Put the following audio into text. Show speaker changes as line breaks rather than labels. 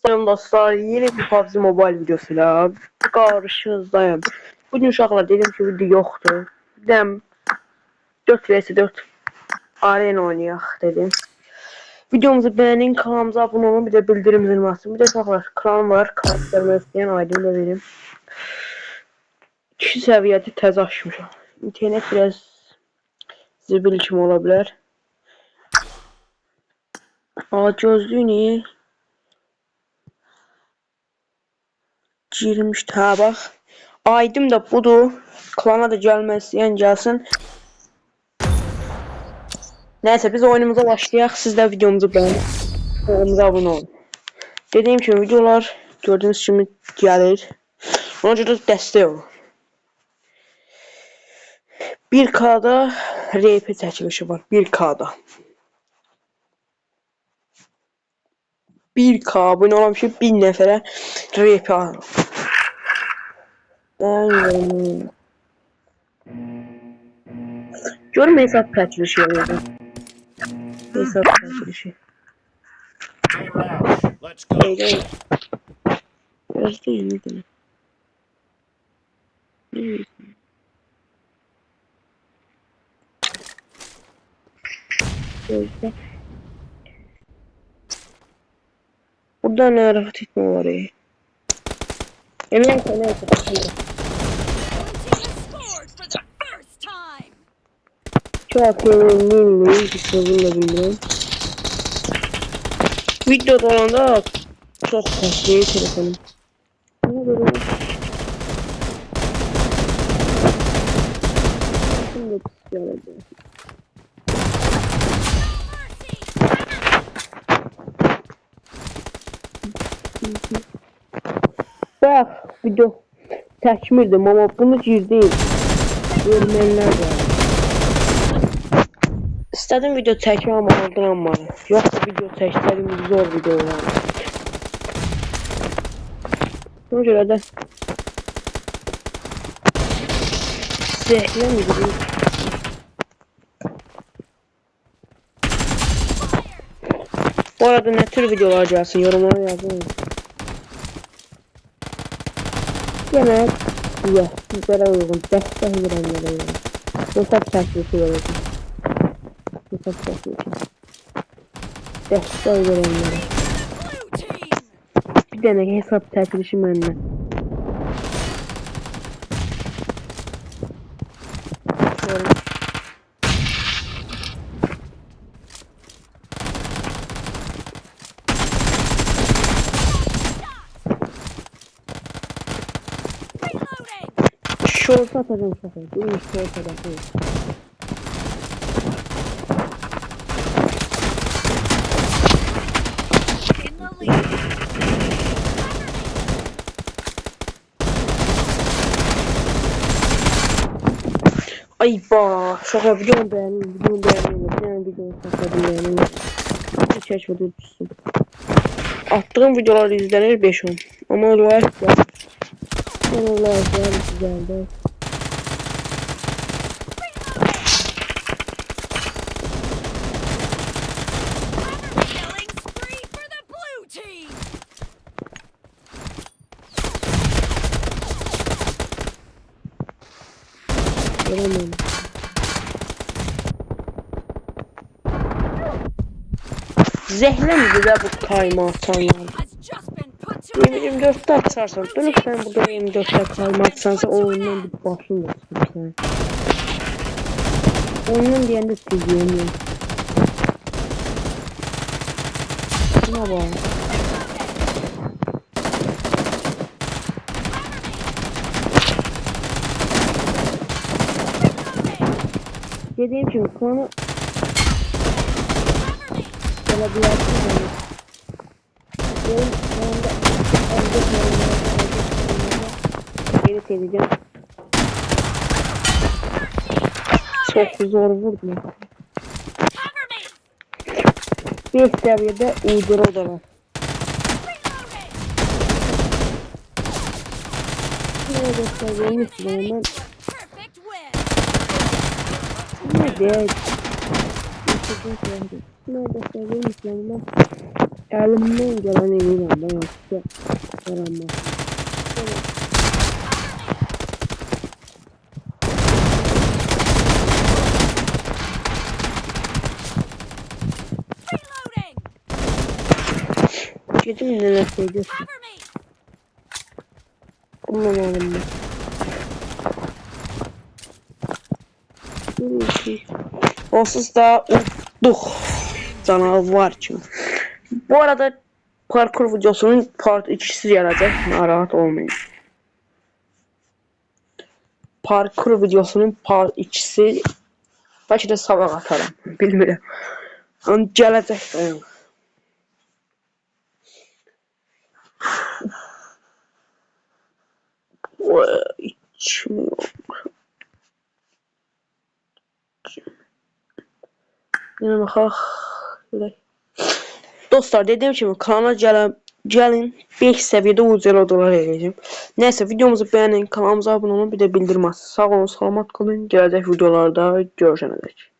Selam dostlar, yeni bir PUBG Mobile videosuyla karşınızdayım. Bugün uşaqlar dedim ki video yoktu. Dedim 4 vs 4 arena oynayaq dedim. Videomuzu beğenin, kanalımıza abone olun, bir de bildirim zilini açın. Bir de uşaqlar klanım var, karakterimi isteyen aydın da verim. 2 səviyyədə təzə açmışam. İnternet biraz zibil kimi ola bilər. Gözlüyünü girmiş, ha bak. Aydım da budur. Klana da gelmək istəyən gəlsin. Neyse biz oyunumuza başlayaq. Siz də videomuzu beğenin. Kanalımıza abone olun. Dediğim gibi videolar gördüğünüz kimi gəlir. Ona görə dəstək olun. 1K'da RP çəkilişi var. 1K'da. 1K abone olan şey 1000 nəfərə RP alır. Görüm hesap çəkilişi yapıyor. Hesap çəkilişi. Biraz değil mi? Burada ne hareket etme var ya? Emin sana yapacağım. Çok eminliyim. Bir sorunla bilmiyorum. Videoda olanda çok kasıyor telefonum. Ne böyle? Şimdi psikolojik. Bak video çəkmirdim ama bunu girdim. Görmənlər var. İstədim video çəkmə amma olduranmadım. Yoxsa video çəksəydim zor video olardı. Ona görə də zəhləmirdim. Bu arada ne tür videolar gelsin yorumlara yazın. Yemek, ye, sizlere uygun, destek verenlere uygun. Hesap çəkilişi verecek. Hesap çəkilişi. Destek verenlere. Bir tane hesap çəkilişi məndən. Şorta atacağım şaka. Değil mi? Şorta atacağım. Ay ba, şaka videomu beğendim. Videomu beğendim. Yani videomu sakladım beğendim. Hiç açmadı uçsun. Attığım videolar izlenir 5-10. Ama like var. Ama like var güzeldi. Göremiyorum. Zehlemdi de bu time atanlar. 24'te atarsan, dönüp sen burada 24'te time atsansa oyundan bir başın da sen. Oyundan diyende siliyemiyorum. Şuna bak. Dediğim gibi konu gelebilirsiniz. Benim geri seveceğim. Çok zor vurdum. Bir seviyede uyduru da var. Nerede seviyemiz var? Nerede? Nerede seviyemiz var? Əlimdən gələn edirəm də yoxsa yaranmaz. Gedim nəsə götür. Olmamalım mı? Onsuz da unuttuk canavar kimi. Bu arada parkur videosunun part 2'si gelecek. Narahat olmayın. Parkur videosunun part 2'si belki de sabah atarım. Bilmiyorum. Ama gelecek. Yine bakalım. Dostlar dediğim gibi kanala gelin 5 seviyede ucuz dolar vereceğim. Neyse videomuzu beğenin, kanalımıza abone olun, bir de bildirim açın. Sağ olun, salamat kalın. Gelecek videolarda görüşene dek.